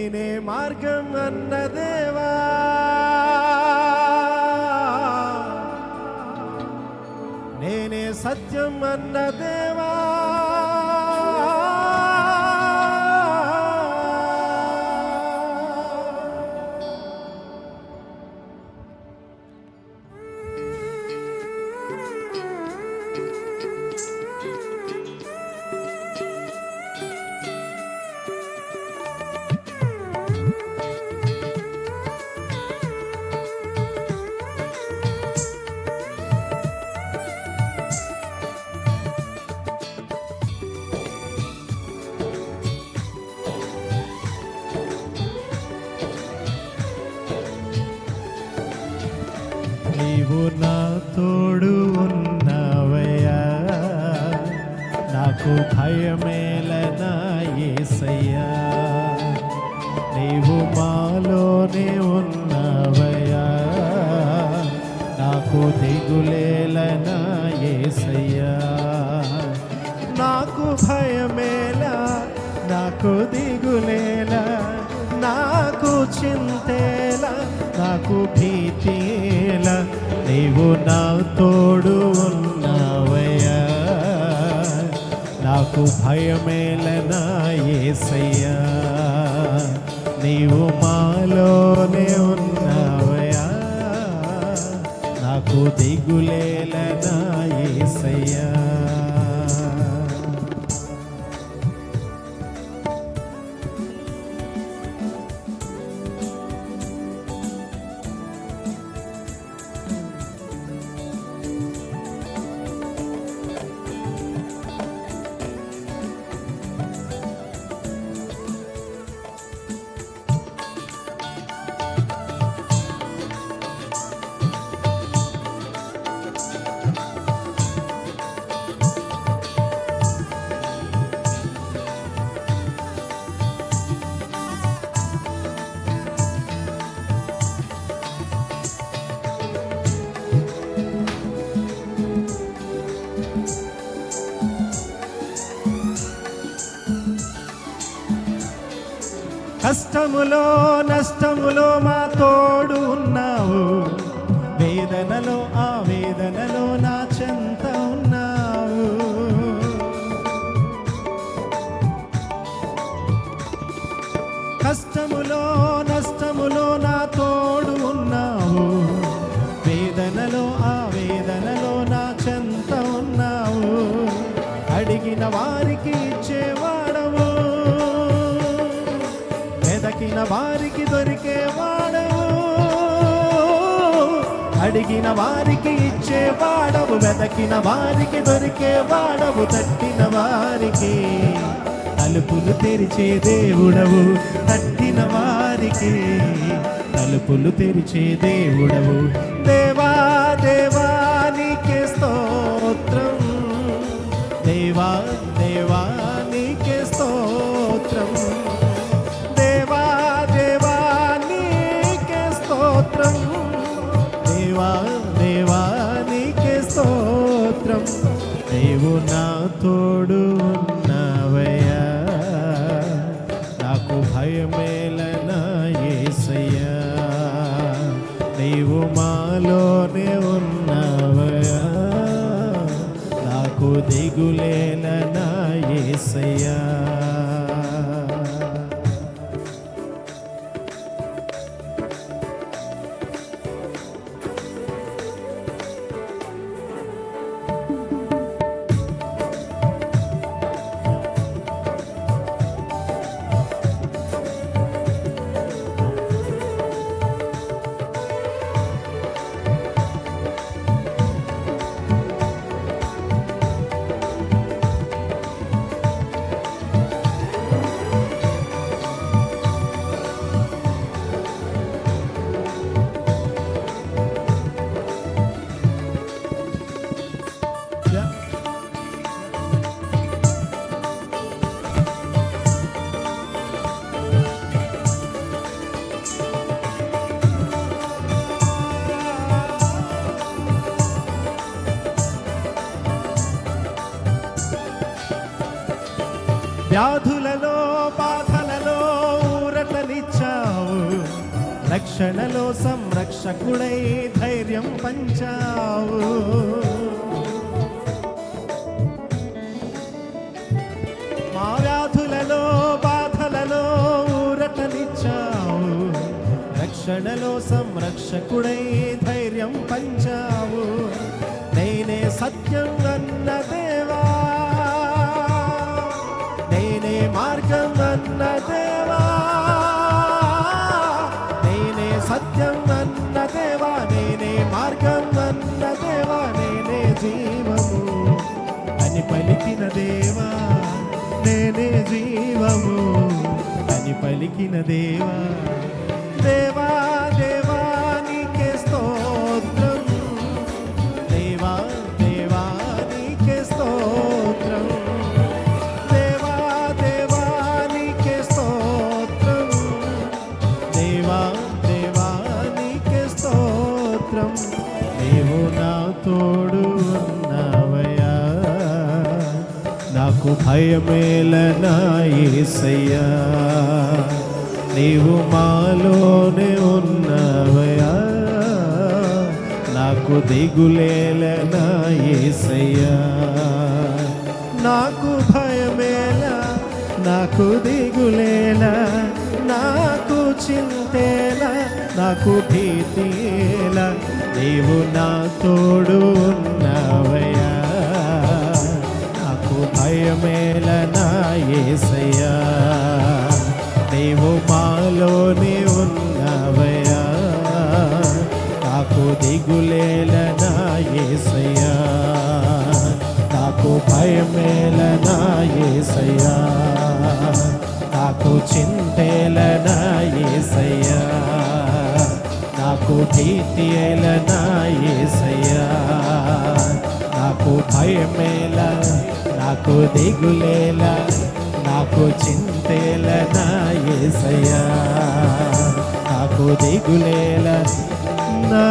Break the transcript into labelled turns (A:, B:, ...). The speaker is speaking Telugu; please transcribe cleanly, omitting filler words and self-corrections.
A: నేనే మార్గం అన్న దేవా, నేనే సత్యం అన్న దేవా, నీవు నా తోడు ఉన్నవయ్యా, నాకు భయమేలనా యేసయ్యా. నీవు మాలోనే ఉన్నవయ్యా, నాకు దిగులేలనా యేసయ్యా. నాకు భయమేలా, నాకు దిగులేలా, నాకు చింతేలా, నాకు భీతిలా, నీవు నా తోడు ఉన్నావయ్యా, నాకు భయమేలనా యేసయ్యా. నీవు మాలోనే ఉన్నావయ్యా, నాకు దిగులేలనా యేసయ్యా. కష్టములో నష్టములో మా తోడు ఉన్నావు, వేదనలో ఆ వేదనలో నా చెంత ఉన్నావు. కష్టములో నష్టములో నా తోడు ఉన్నావు, వేదనలో ఆ వేదనలో నా చెంత ఉన్నావు. అడిగిన వారికి ఇచ్చేవాడవు, వెదకిన వారికి దొరికేవాడవు. అడిగిన వారికి ఇచ్చేవాడవు, వెదకిన వారికి దొరికేవాడవు. తట్టిన వారికి తలుపులు తెరిచే దేవుడవు, తట్టిన వారికి తలుపులు తెరిచే దేవుడవు. దేవా దేవా నీకే స్తోత్రం, దేవా దేవా నీకే స్తోత్రం, దేవా దేవా నీకే స్తోత్రం, దేవా దేవా నీకే స్తోత్రం. నీవు నా తోడు ఉన్నవయ్యా, నాకు భయమేలనా యేసయ్యా. నీవు మాలోనే ఉన్నవయ్యా, నాకు దిగులేలనా యేసయ్యా. వ్యాధులలో బాధలలో ఊరటని రక్షణలో సంరక్షకుడై ధైర్యం పంచావు. మా వ్యాధులలో బాధలలో ఊరటనిచ్చావు. రక్షణలో సంరక్షకుడై ధైర్యం పంచావు. నేనే సత్యం అన్న దేవా, నేనే మార్గం అన్న దేవా, నేనే సత్యం అన్న దేవా, నేనే మార్గం అన్న దేవా, నేనే జీవము అని పలికిన దేవా, నేనే జీవము అని పలికిన దేవా. దేవా దేవా నీకే స్తోత్రం, దేవా దేవా నీకే స్తోత్రం, దేవా దేవా నీకే స్తోత్రం, దేవా దేవా నీకే స్తోత్రం. నీవు నా తోడు ఉన్నావయ్యా, నాకు భయమేలనా యేసయ్యా. నీవు మాలోనే ఉన్నవయ్యా, నాకు దిగులేలనా యేసయ్యా. నాకు భయమేలా, నాకు దిగులేలా, నాకు చింతేలా, నాకు భీతిలా, నీవు నా తోడు ఉన్నవయ్యా, నాకు భయమేలనా యేసయ్యా. నీవు మాలోనే ఉన్నవయ్యా, నాకు దిగులేలనా యేసయ్యా, నాకు భయమేలనా యేసయ్యా, నాకు చింతేలనా యేసయ్యా, నాకు భీతియేలనా యేసయ్యా. నాకు భయమేల, నాకు దిగులేల, నాకు చింతేలనా యేసయ్యా, నాకు దిగులేల, నా